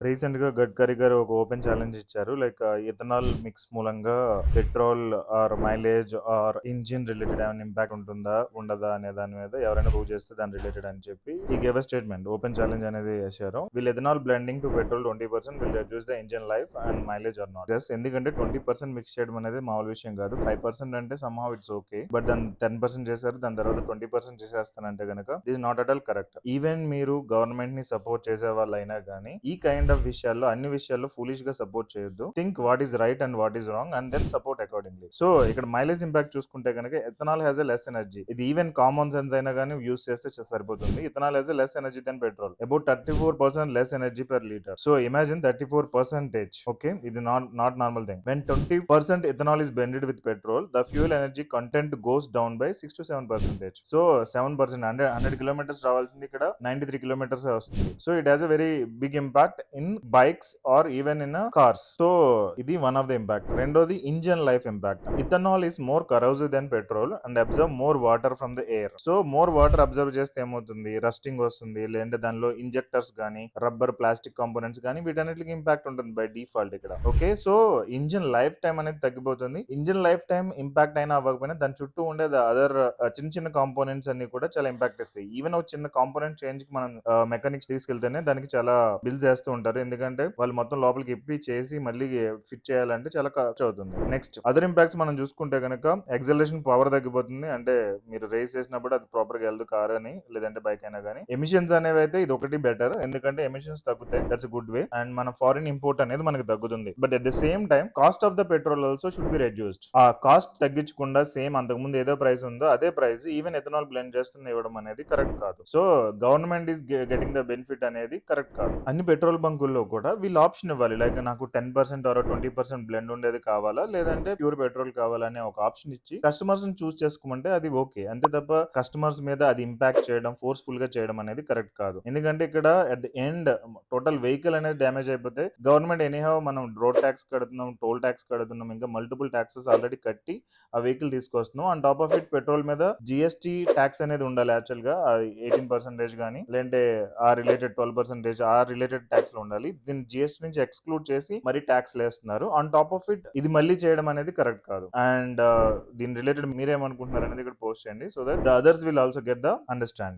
రీసెంట్‌గా గడ్కరీ గారు ఒక ఓపెన్ ఛాలెంజ్ ఇచ్చారు. లైక్ ఇథనాల్ మిక్స్ మూలంగా petrol or mileage or engine related ఏమైనా ఇంపాక్ట్ ఉంటుందా? ఉండదా? అనే దాని మీద ఎవరైనా ప్రూవ్ చేస్తే దాని రిలేటెడ్ అని చెప్పి ఈ gave a statement. Open challenge అనేది చేశారు. Will ethanol blending to petrol 20% will reduce the engine life and mileage or not? Just ఎందుకంటే 20% మిక్స్ చేయడం అనేది మామూలు విషయం కాదు. 5% అంటే సమ్‌హౌ ఇట్స్ ఓకే. బట్ దాన్ని 10% చేశారు. దాని తర్వాత 20% చేసేస్తానంటే గనక this not at all correct. Even మీరు గవర్నమెంట్ ని సపోర్ట్ చేసే వాళ్ళైనా గానీ ఈ కైండ్ ఆఫ్ విషయాల్లో అన్ని విషయాల్లో ఫూలిష్ గా సపోర్ట్ చేయొద్దు. Think what is right and what is wrong and then support accordingly. So ఇక్కడ మైలేజ్ ఇంపాక్ట్ చూసుకుంటే కనుక ethanol has a less energy. ఇది ఈవెన్ కామన్ సెన్స్ అయినా కానీ యూస్ చేస్తే సరిపోతుంది. Ethanol has a less energy than petrol. About 34% less energy per litre. So imagine 34%. Okay, ఇది not normal thing. When 20% ethanol is blended with petrol, the fuel energy content goes down by 6 to 7%. So 7% 100 kilometres రావాల్సింది ఇక్కడ 93 kilometres వస్తుంది. So it has a very big impact in bikes or even in cars. So ఇది one of the impact. రెండోది engine life impact. Ethanol is more corrosive then petrol and observe more water from the air. So more water observe చేస్తే ఏమవుతుంది? Rusting వస్తుంది, లేదంటే దానిలో injectors కానీ rubber plastic components కానీ వీటన్నిటికి ఇంపాక్ట్ ఉంటుంది బై డిఫాల్ట్ ఇక్కడ. Okay, so engine life time అనేది తగ్గిపోతుంది. ఇంజిన్ లైఫ్ టైం ఇంపాక్ట్ అయినా అవ్వకపోయినా దాని చుట్టూ ఉండే అదర్ చిన్న చిన్న కాంపోనెంట్స్ అన్ని కూడా చాలా ఇంపాక్ట్ ఇస్తాయి. ఈవెన్ ఒక చిన్న కాంపోనెంట్ చేంజ్ కి మనం మెకానిక్స్ తీసుకెళ్తేనే దానికి చాలా బిల్ చేస్తూ ఉంటారు. ఎందుకంటే వాళ్ళు మొత్తం లోపలికి ఇప్పి చేసి మళ్ళీ ఫిట్ చేయాలంటే చాలా ఖర్చు అవుతుంది. నెక్స్ట్ అదర్ ఇంపాక్ట్స్ మనం చూసుకుంటే కనుక ఎక్సలేషన్ పవర్ తగ్గిపోతుంది. అంటే మీరు రేస్ చేసినప్పుడు అది ప్రాపర్ గా వెళ్దు కార్ అని లేదంటే బైక్ అయినా కానీ. ఎమిషన్స్ అనేవి అయితే ఇది ఒకటి బెటర్, ఎందుకంటే ఎమిషన్స్ తగ్గుతాయి. That's good way. అండ్ మన ఫారిన్ ఇంపోర్ట్ అనేది మనకి తగ్గుతుంది. But at the same time cost of the petrol also should be reduced. ఆ కాస్ట్ తగ్గించకుండా సేమ్ అంతకు ముందు ఏదో ప్రైస్ ఉందో అదే ప్రైస్ ఈవెన్ ఎథనాల్ బ్లెండ్ చేస్తున్న ఇవ్వడం అనేది కరెక్ట్ కాదు. So government is getting the benefit అనేది కరెక్ట్ కాదు. అన్ని పెట్రోల్ బంకుల్లో కూడా వీళ్ళు ఆప్షన్ ఇవ్వాలి. లైక్ నాకు 10% ఆర్ 20% బ్లెండ్ ఉండేది కావాలా, లేదంటే ప్యూర్ పెట్రోల్ కావాలనే ఒక ఆప్షన్ ఇచ్చి కస్టమర్స్ ని చూస్ చేసుకోమంటే అది ఓకే. అంతే తప్ప కస్టమర్స్ మీద అది ఇంపాక్ట్ చేయడం, ఫోర్స్ఫుల్ గా చేయడం అనేది కరెక్ట్ కాదు. ఎందుకంటే ఇక్కడ at the end total vehicle అనేది డ్యామేజ్ అయిపోతే గవర్నమెంట్ ఎనీహౌ మనం రోడ్ ట్యాక్స్ కడుతున్నాం, టోల్ ట్యాక్స్ కడుతున్నాం, ఇంకా మల్టిపుల్ ట్యాక్సెస్ ఆల్రెడీ కట్టి ఆ వెహికల్ తీసుకొస్తున్నాం. On top of it petrol మీద జిఎస్టీ ట్యాక్స్ అనేది ఉండాలి. యాక్చువల్ గా 18% కానీ లేదంటే ఆ రిలేటెడ్ 12% ఆ రిలేటెడ్ ట్యాక్స్ లో ఉండాలి. దీన్ని జిఎస్టీ నుంచి ఎక్స్క్లూడ్ చేసి మరి ట్యాక్స్ వేస్తున్నారు. ఆన్ టాప్ ఆఫ్ ఇట్ ఇది మళ్ళీ చేయడం అనేది కరెక్ట్ కాదు. అండ్ దీని రిలేటెడ్ మీరేమనుకుంటున్నారు అనేది ఇక్కడ పోస్ట్ చేయండి, so that the others will also get the understanding.